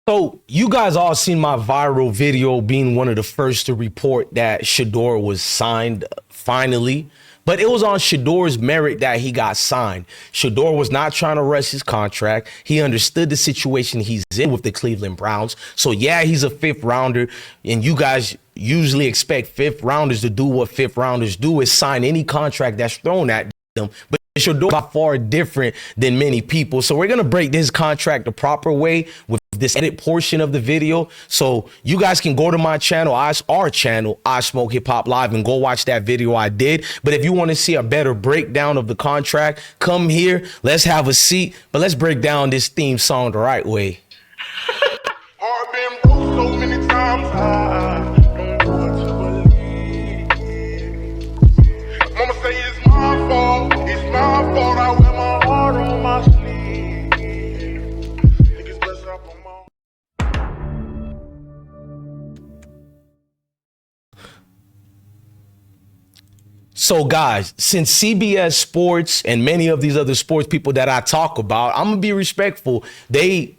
So you guys all seen my viral video being one of the first to report that Shedeur was signed finally. But it was on Shedeur's merit that he got signed. Shedeur was not trying to rush his contract. He understood the situation he's in with the Cleveland Browns. So yeah, he's a fifth rounder. And you guys usually expect fifth rounders to do what fifth rounders do, is sign any contract that's thrown at them. But Shedeur by far different than many people. So we're going to break this contract the proper way with this edit portion of the video. So you guys can go to my channel, our channel, I Smoke Hip Hop Live, and go watch that video I did. But if you want to see a better breakdown of the contract, come here. Let's have a seat. But let's break down this theme song the right way. I've been broke so many times, I don't know what to believe. Mama say it's my fault, I wear my heart on my sleeve. Niggas bless up on my... So guys, since CBS Sports and many of these other sports people that I talk about, I'm gonna be respectful. They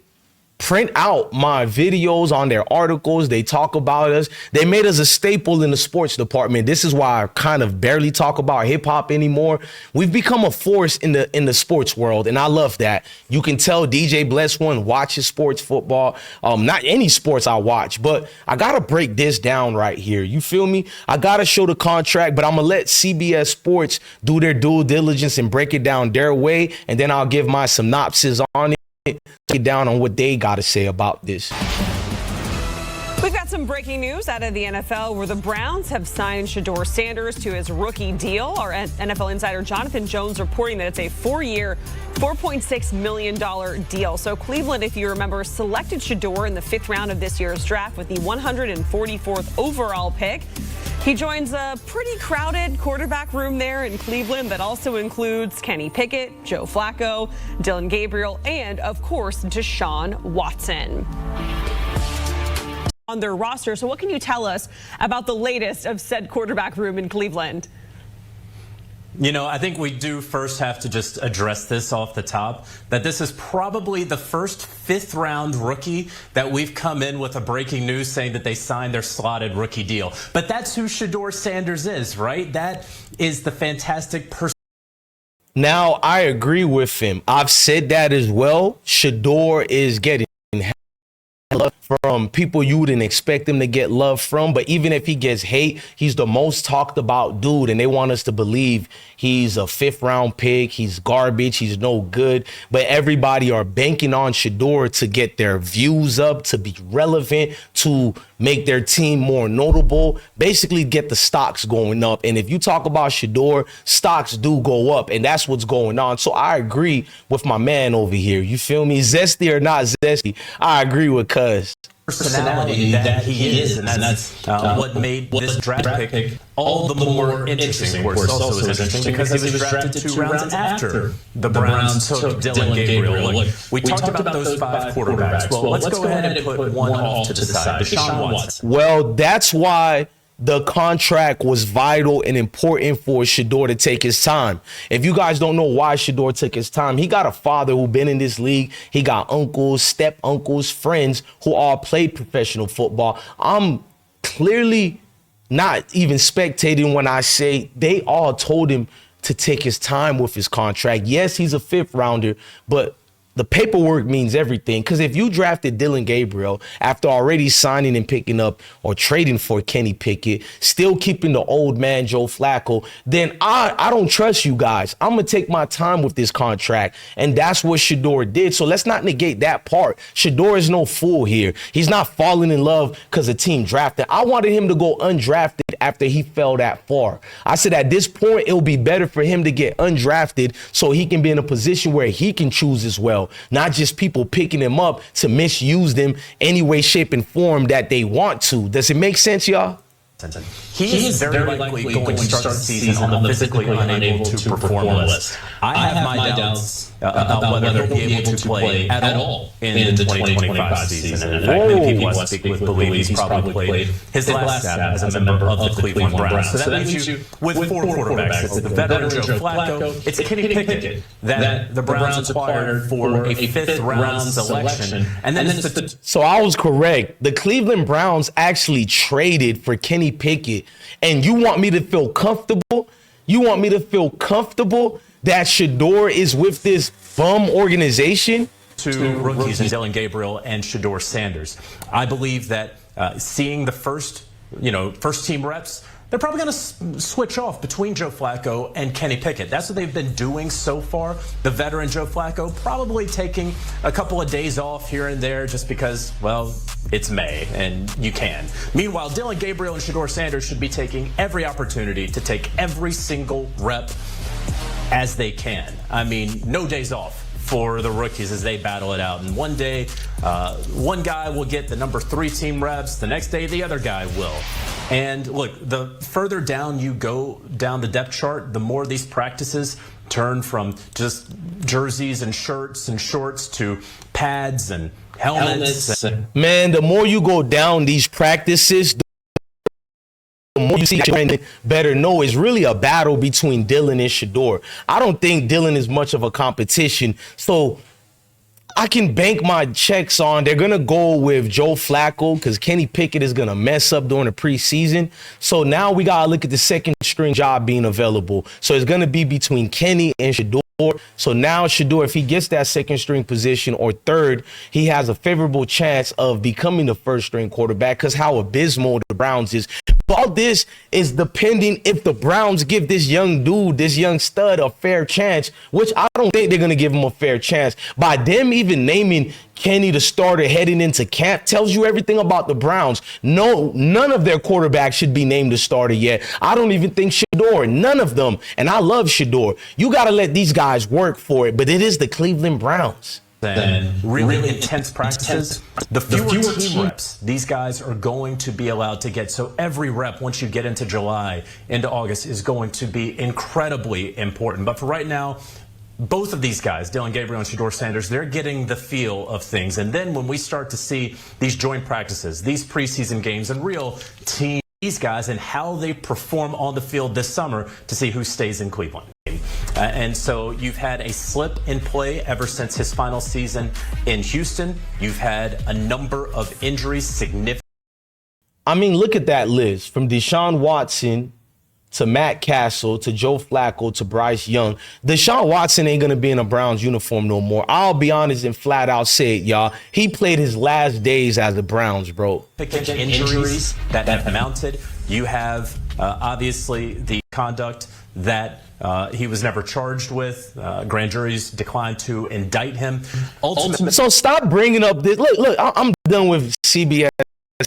print out my videos on their articles. They talk about us. They made us a staple in the sports department. This is why I kind of barely talk about hip hop anymore. We've become a force in the sports world, and I love that. You can tell DJ Bless One watches sports football. Not any sports I watch, but I gotta break this down right here. You feel me? I gotta show the contract, but I'm gonna let CBS Sports do their due diligence and break it down their way, and then I'll give my synopsis on it. Get down on what they got to say about this. We've got some breaking news out of the NFL where the Browns have signed Shedeur Sanders to his rookie deal. Our NFL insider Jonathan Jones reporting that it's a 4-year, $4.6 million deal. So Cleveland, if you remember, selected Shedeur in the 5th round of this year's draft with the 144th overall pick. He joins a pretty crowded quarterback room there in Cleveland that also includes Kenny Pickett, Joe Flacco, Dylan Gabriel, and, of course, Deshaun Watson on their roster. So what can you tell us about the latest of said quarterback room in Cleveland? You know, I think we do first have to just address this off the top, that this is probably the first 5th round rookie that we've come in with a breaking news saying that they signed their slotted rookie deal. But that's who Shedeur Sanders is, right? That is the fantastic person. Now, I agree with him. I've said that as well. Shedeur is getting love from people you wouldn't expect him to get love from. But even if he gets hate, he's the most talked about dude, and they want us to believe he's a 5th round pick, he's garbage, he's no good. But everybody are banking on Shedeur to get their views up, to be relevant, to make their team more notable, basically get the stocks going up. And if you talk about Shedeur, stocks do go up, and that's what's going on. So I agree with my man over here. You feel me? Zesty or not zesty, I agree with Cuz. Personality that he is, and that's what made this draft pick all the more interesting. Of course, also is interesting because he was drafted 2 rounds after the Browns took Dylan Gabriel. Look, we talked about those 5 quarterbacks. Well, let's go ahead and put one off to the side, Deshaun Watson. Well, that's why the contract was vital and important for Shedeur to take his time. If you guys don't know why Shedeur took his time, he got a father who been in this league. He got uncles, step uncles, friends who all played professional football. I'm clearly not even spectating when I say they all told him to take his time with his contract. Yes, he's a 5th rounder, but the paperwork means everything. Because if you drafted Dylan Gabriel after already signing and picking up or trading for Kenny Pickett, still keeping the old man Joe Flacco, then I don't trust you guys. I'm going to take my time with this contract. And that's what Shedeur did. So let's not negate that part. Shedeur is no fool here. He's not falling in love because the team drafted. I wanted him to go undrafted after he fell that far. I said at this point, it'll be better for him to get undrafted so he can be in a position where he can choose as well. Not just people picking him up to misuse them any way, shape, and form that they want to. Does it make sense, y'all? He is very likely going to start the season on the physically unable to perform list. I have my doubts about whether he'll be able to play at all in the 2025 season. And in fact, many people I speak with believe he's probably played his last snap as a member of the Cleveland Browns. So that leaves you with four quarterbacks. It's the veteran Joe Flacco. It's Kenny Pickett that the Browns acquired for a fifth-round selection. And then it's So I was correct. The Cleveland Browns actually traded for Kenny Pickett. And you want me to feel comfortable? You want me to feel comfortable that Shedeur is with this bum organization? Two rookies, Dylan Gabriel and Shedeur Sanders. I believe that seeing the first team reps, they're probably going to switch off between Joe Flacco and Kenny Pickett. That's what they've been doing so far. The veteran Joe Flacco probably taking a couple of days off here and there just because, well, it's May and you can. Meanwhile, Dylan Gabriel and Shedeur Sanders should be taking every opportunity to take every single rep as they can. I mean, no days off for the rookies as they battle it out. And one day, one guy will get the number 3 team reps. The next day, the other guy will. And look, the further down you go down the depth chart, the more these practices turn from just jerseys and shirts and shorts to pads and helmets. Man, the more you go down these practices, the more you see better know it's really a battle between Dylan and Shedeur. I don't think Dylan is much of a competition, so I can bank my checks on they're going to go with Joe Flacco because Kenny Pickett is going to mess up during the preseason. So now we got to look at the second string job being available. So it's going to be between Kenny and Shedeur. So now Shedeur, if he gets that second string position or third, he has a favorable chance of becoming the first string quarterback because how abysmal the Browns is. But all this is depending if the Browns give this young dude, this young stud, a fair chance, which I don't think they're going to give him a fair chance. By them even naming Kenny the starter heading into camp tells you everything about the Browns. No, none of their quarterbacks should be named the starter yet. I don't even think Shedeur, none of them. And I love Shedeur. You got to let these guys work for it, but it is the Cleveland Browns. And really intense practices, the fewer team reps these guys are going to be allowed to get. So every rep, once you get into July, into August, is going to be incredibly important. But for right now, both of these guys, Dylan Gabriel and Shedeur Sanders, they're getting the feel of things. And then when we start to see these joint practices, these preseason games, and real team, these guys and how they perform on the field this summer to see who stays in Cleveland. And so you've had a slip in play ever since his final season in Houston. You've had a number of injuries, significant. I mean, look at that list from Deshaun Watson to Matt Castle to Joe Flacco to Bryce Young. Deshaun Watson ain't going to be in a Browns uniform no more. I'll be honest and flat out say it, y'all. He played his last days as the Browns, bro. Injuries that have mounted. You have obviously the conduct that he was never charged with. Grand juries declined to indict him. Ultimately, so stop bringing up this. Look, I'm done with CBS.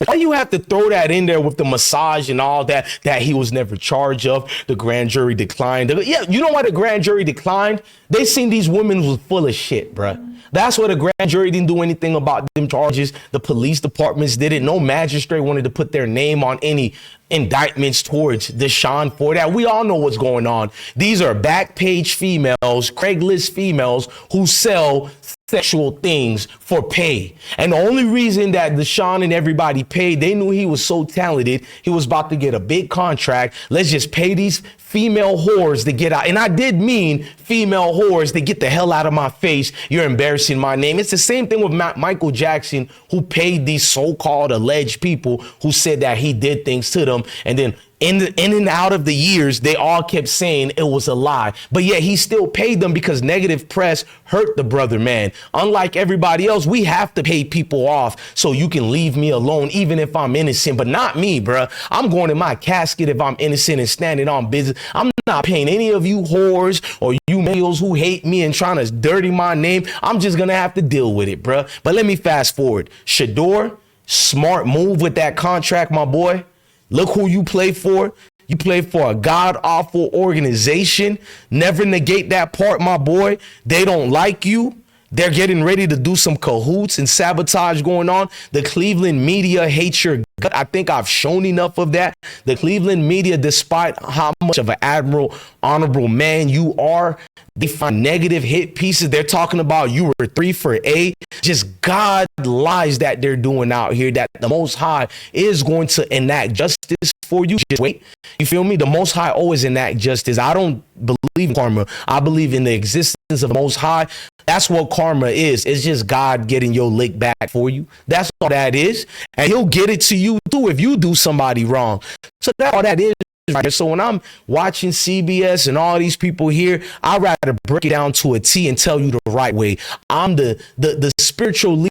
Why you have to throw that in there with the massage and all that he was never charged of? The grand jury declined. Yeah, you know why the grand jury declined? They seen these women was full of shit, bruh. That's why the grand jury didn't do anything about them charges. The police departments did it. No magistrate wanted to put their name on any indictments towards Deshaun for that. We all know what's going on. These are back page females, Craigslist females who sell sexual things for pay. And the only reason that Deshaun and everybody paid, they knew he was so talented. He was about to get a big contract. Let's just pay these female whores to get out. And I did mean female whores to get the hell out of my face. You're embarrassing my name. It's the same thing with Michael Jackson, who paid these so-called alleged people who said that he did things to them. And then in and out of the years, they all kept saying it was a lie. But yet he still paid them because negative press hurt the brother, man. Unlike everybody else, we have to pay people off so you can leave me alone, even if I'm innocent. But not me, bruh. I'm going in my casket if I'm innocent and standing on business. I'm not paying any of you whores or you males who hate me and trying to dirty my name. I'm just going to have to deal with it, bruh. But let me fast forward. Shedeur, smart move with that contract, my boy. Look who you play for. You play for a god-awful organization. Never negate that part, my boy. They don't like you. They're getting ready to do some cahoots and sabotage going on. The Cleveland media hates your gut. I think I've shown enough of that. The Cleveland media, despite how much of an honorable man you are, they find negative hit pieces. They're talking about you were 3 for 8. Just God lies that they're doing out here, that the Most High is going to enact justice for you. Just wait. You feel me? The Most High always enact justice. I don't believe in karma. I believe in the existence of the Most High. That's what karma is. It's just God getting your lick back for you. That's all that is. And he'll get it to you too if you do somebody wrong. So that's all that is. Right. So when I'm watching CBS and all these people here, I'd rather break it down to a T and tell you the right way. I'm the spiritual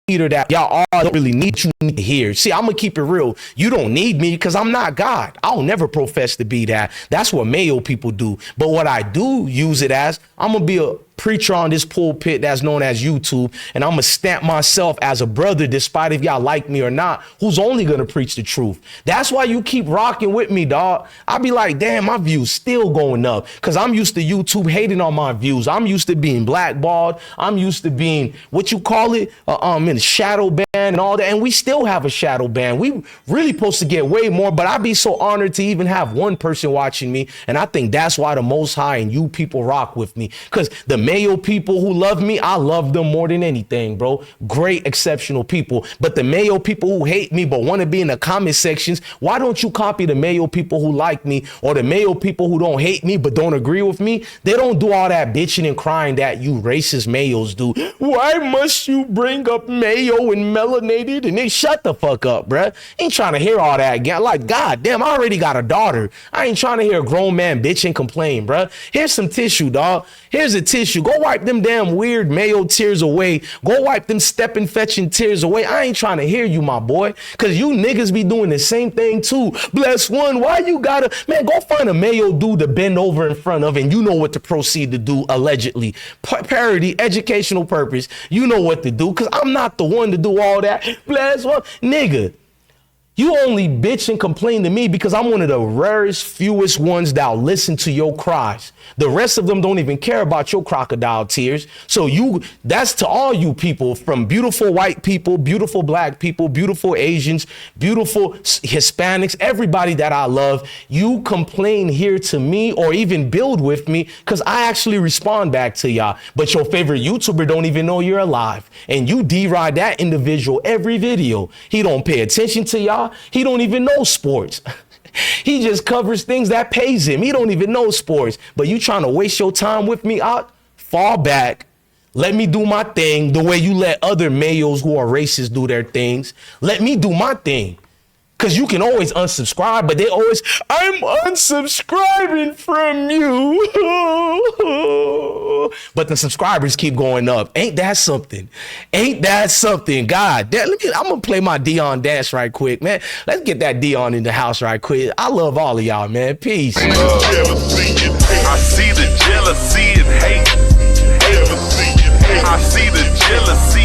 leader that y'all all don't really need you to hear. See, I'm gonna keep it real. You don't need me because I'm not God. I'll never profess to be that. That's what Mayo people do. But what I do use it as, I'm gonna be a preacher on this pulpit that's known as YouTube, and I'm gonna stamp myself as a brother, despite if y'all like me or not, who's only gonna preach the truth. That's why you keep rocking with me, dog. I be like, damn, my views still going up, because I'm used to YouTube hating on my views. I'm used to being blackballed. I'm used to being, what you call it, in a shadow ban and all that, and we still have a shadow ban. We really supposed to get way more, but I'd be so honored to even have one person watching me, and I think that's why the Most High and you people rock with me, because the Mayo people who love me, I love them more than anything, bro. Great, exceptional people. But the Mayo people who hate me but want to be in the comment sections, why don't you copy the Mayo people who like me, or the Mayo people who don't hate me but don't agree with me? They don't do all that bitching and crying that you racist Mayos do. Why must you bring up Mayo and melanated? And they shut the fuck up, bruh. Ain't trying to hear all that again. Like, God damn, I already got a daughter. I ain't trying to hear a grown man bitch and complain, bruh. Here's some tissue, dog. Here's a tissue. Go wipe them damn weird Mayo tears away. Go wipe them stepping fetching tears away. I ain't trying to hear you, my boy, because you niggas be doing the same thing too. Bless one. Why you gotta, man, go find a Mayo dude to bend over in front of, and you know what to proceed to do, allegedly. Parody, educational purpose. You know what to do, because I'm not the one to do all that. Bless one. Nigga, you only bitch and complain to me because I'm one of the rarest, fewest ones that'll listen to your cries. The rest of them don't even care about your crocodile tears. So that's to all you people, from beautiful white people, beautiful black people, beautiful Asians, beautiful Hispanics, everybody that I love. You complain here to me or even build with me because I actually respond back to y'all. But your favorite YouTuber don't even know you're alive. And you deride that individual every video. He don't pay attention to y'all. He don't even know sports. He just covers things that pays him. He don't even know sports. But you trying to waste your time with me? I'll fall back. Let me do my thing the way you let other Mayos who are racist do their things. Let me do my thing. Because you can always unsubscribe, but they always, I'm unsubscribing from you. But the subscribers keep going up. Ain't that something? Ain't that something? God, I'm going to play my Dion dance right quick, man. Let's get that Dion in the house right quick. I love all of y'all, man. Peace. I see the jealousy and hate. I see the jealousy